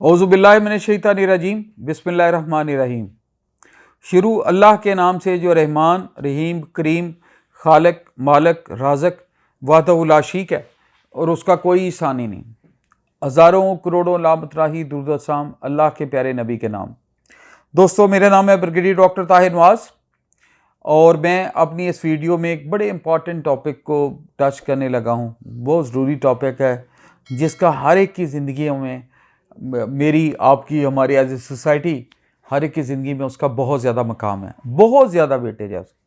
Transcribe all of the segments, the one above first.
औज़ुबिल्लाहि मिनश्शैतानिर्रजीम बिस्मिल्लाहिर्रहमानिर्रहीम। शुरू अल्लाह के नाम से जो रहमान रहीम करीम खालिक मालिक राज़िक वाहदहु ला शरीक है और उसका कोई सानी नहीं। हज़ारों करोड़ों लामतराही दुरूद सलाम अल्लाह के प्यारे नबी के नाम। दोस्तों, मेरा नाम है ब्रिगेडियर डॉक्टर ताहिर नवाज़ और मैं अपनी इस वीडियो में एक बड़े इंपॉर्टेंट टॉपिक को टच करने लगा हूँ। बहुत ज़रूरी टॉपिक है जिसका हर एक की ज़िंदगी में, मेरी आपकी हमारी एज ए सोसाइटी, हर एक की ज़िंदगी में उसका बहुत ज़्यादा मकाम है, बहुत ज़्यादा वेटेज है उसका,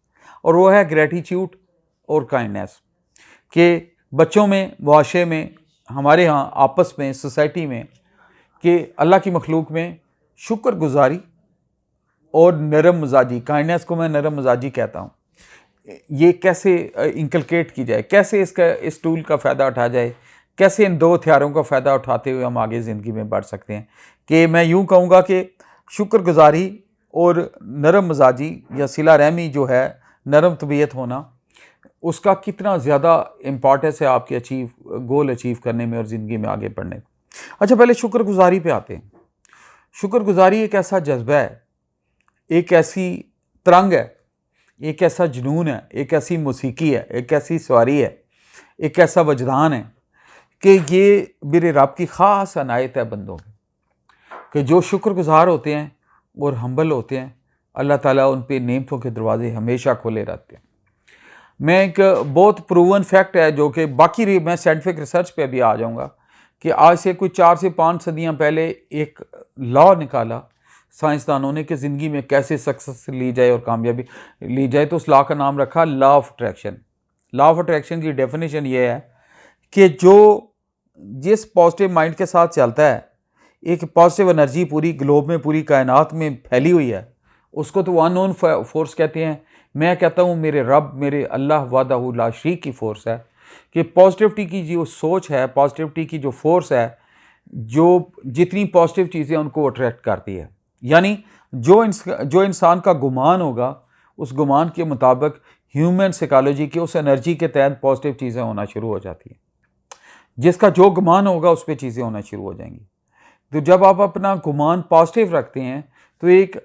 और वो है ग्रेटिट्यूड और काइंडनेस। कि बच्चों में, मुआशरे में, हमारे यहाँ आपस में, सोसाइटी में, कि अल्लाह की मखलूक में शुक्रगुजारी और नरम मजाजी, काइंडनेस को मैं नरम मजाजी कहता हूँ, ये कैसे इंकलकेट की जाए, कैसे इस टूल का फ़ायदा उठाया जाए, कैसे इन दो हथियारों का फ़ायदा उठाते हुए हम आगे ज़िंदगी में बढ़ सकते हैं। कि मैं यूँ कहूँगा कि शुक्रगुजारी और नरम मजाजी या सिला रहमी जो है, नरम तबीयत होना, उसका कितना ज़्यादा इम्पॉर्टेंस है आपके गोल अचीव करने में और ज़िंदगी में आगे बढ़ने में। अच्छा, पहले शुक्रगुजारी पे आते हैं। शुक्रगुजारी एक ऐसा जज्बा है, एक ऐसी तरंग है, एक ऐसा जुनून है, एक ऐसी मौसीकी है, एक ऐसी सवारी है, एक ऐसा वजदान है कि ये मेरे रब की ख़ास अनायत है बंदों में, कि जो शुक्रगुजार होते हैं और हम्बल होते हैं, अल्लाह ताला उन पे नेमतों के दरवाजे हमेशा खोले रहते हैं। मैं एक बहुत प्रूवन फैक्ट है जो कि बाकी मैं साइंटिफिक रिसर्च पे भी आ जाऊंगा, कि आज से कुछ 4 से 5 सदियां पहले एक लॉ निकाला साइंसदानों ने कि ज़िंदगी में कैसे सक्सेस ली जाए और कामयाबी ली जाए। तो उस लॉ का नाम रखा law of attraction. Law of attraction की डेफिनेशन ये है कि जिस पॉजिटिव माइंड के साथ चलता है, एक पॉजिटिव एनर्जी पूरी ग्लोब में, पूरी कायनात में फैली हुई है, उसको तो अननोन फोर्स कहते हैं। मैं कहता हूँ मेरे रब, मेरे अल्लाह वाहदहु ला शरीक की फोर्स है, कि पॉजिटिविटी की जो सोच है, पॉजिटिविटी की जो फोर्स है, जो जितनी पॉजिटिव चीज़ें उनको अट्रैक्ट करती है। यानी जो इंसान का गुमान होगा, उस गुमान के मुताबिक ह्यूमन साइकोलॉजी की उस एनर्जी के तहत पॉजिटिव चीज़ें होना शुरू हो जाती हैं। जिसका जो गुमान होगा उस पर चीज़ें होना शुरू हो जाएंगी। तो जब आप अपना गुमान पॉजिटिव रखते हैं तो एक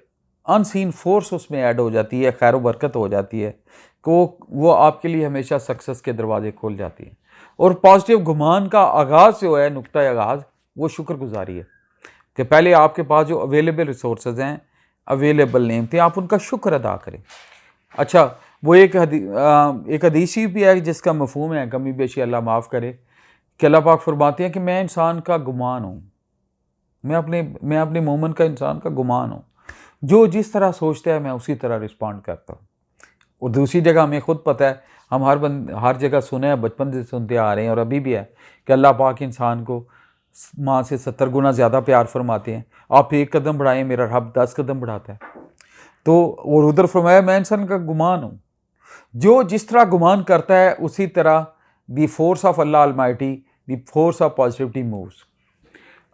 अनसीन फोर्स उसमें ऐड हो जाती है, खैर बरकत हो जाती है, कि वो आपके लिए हमेशा सक्सेस के दरवाजे खोल जाती है। और पॉजिटिव गुमान का आगाज़ जो है, नुक्ता आगाज़, वो शुक्रगुजारी है, कि पहले आपके पास जो अवेलेबल रिसोर्सेज हैं, अवेलेबल नेमतें हैं, आप उनका शुक्र अदा करें। अच्छा, वो एक हदीस भी है जिसका मफहूम है, कमी बेशी अल्लाह माफ़ करे, कि अल्लाह पाक फरमाते हैं कि मैं इंसान का गुमान हूँ, मैं अपने मोमन का इंसान का गुमान हूँ, जो जिस तरह सोचता है मैं उसी तरह रिस्पॉन्ड करता हूँ। और दूसरी जगह हमें खुद पता है, हम हर जगह सुने हैं, बचपन से सुनते आ रहे हैं और अभी भी है, कि अल्लाह पाक इंसान को माँ से 70 गुना ज़्यादा प्यार फरमाते हैं। आप 1 कदम बढ़ाएं, मेरा रब 10 कदम बढ़ाता है। तो और उधर फरमाया मैं इंसान का गुमान हूँ, जो जिस तरह गुमान करता है उसी तरह the force of Allah Almighty, the force of positivity moves.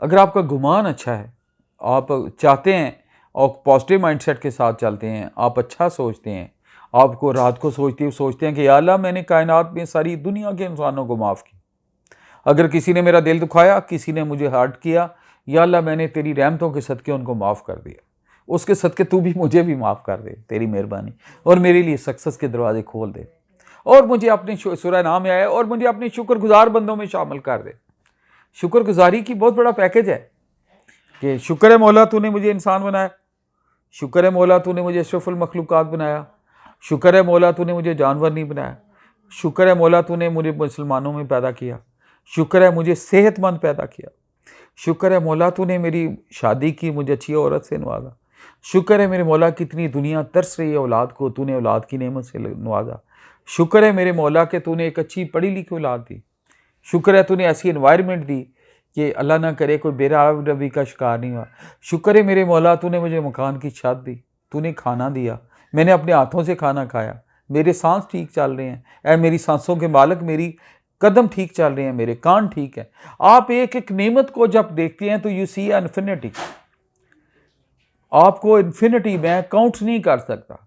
अगर आपका गुमान अच्छा है, आप चाहते हैं और पॉजिटिव माइंडसेट के साथ चलते हैं, आप अच्छा सोचते हैं, आपको रात को सोचते हैं कि या अल्लाह मैंने कायनात में सारी दुनिया के इंसानों को माफ़ किया, अगर किसी ने मेरा दिल दुखाया, किसी ने मुझे हर्ट किया, या अल्लाह मैंने तेरी रहमतों के सदके उनको माफ़ कर दिया, उसके सदके तू भी मुझे भी माफ़ कर दे, तेरी मेहरबानी, और मेरे लिए सक्सेस के दरवाजे खोल दे, और मुझे अपने सूरह नाम में आया और मुझे अपने शुक्रगुजार बंदों में शामिल कर दे। शुक्रगुजारी की बहुत बड़ा पैकेज है, कि शुक्र है मौला तूने मुझे इंसान बनाया, शुक्र है मौला तूने मुझे अशरफुल मखलूक़ात बनाया, शुक्र है मौला तूने मुझे जानवर नहीं बनाया, शुक्र है मौला तूने मुझे मुसलमानों में पैदा किया, शुक्र है मुझे सेहतमंद पैदा किया, शुक्र है मौला तूने मेरी शादी की, मुझे अच्छी औरत से नवाजा, शुक्र है मेरे मौला कितनी दुनिया तरस रही है औलाद को, तूने औलाद की नेमत से नवाजा, शुक्र है मेरे मौला के तूने एक अच्छी पढ़ी लिखी औलाद दी, शुक्र है तूने ऐसी एनवायरनमेंट दी कि अल्लाह ना करे कोई बेराबरी का शिकार नहीं हुआ, शुक्र है मेरे मौला तूने मुझे मकान की छत दी, तूने खाना दिया, मैंने अपने हाथों से खाना खाया, मेरे सांस ठीक चल रहे हैं, ऐ मेरी सांसों के मालिक, मेरी कदम ठीक चल रहे हैं, मेरे कान ठीक है। आप एक एक नेमत को जब देखते हैं तो यू सी इन्फिनिटी। आपको इन्फिनिटी मैं काउंट नहीं कर सकता,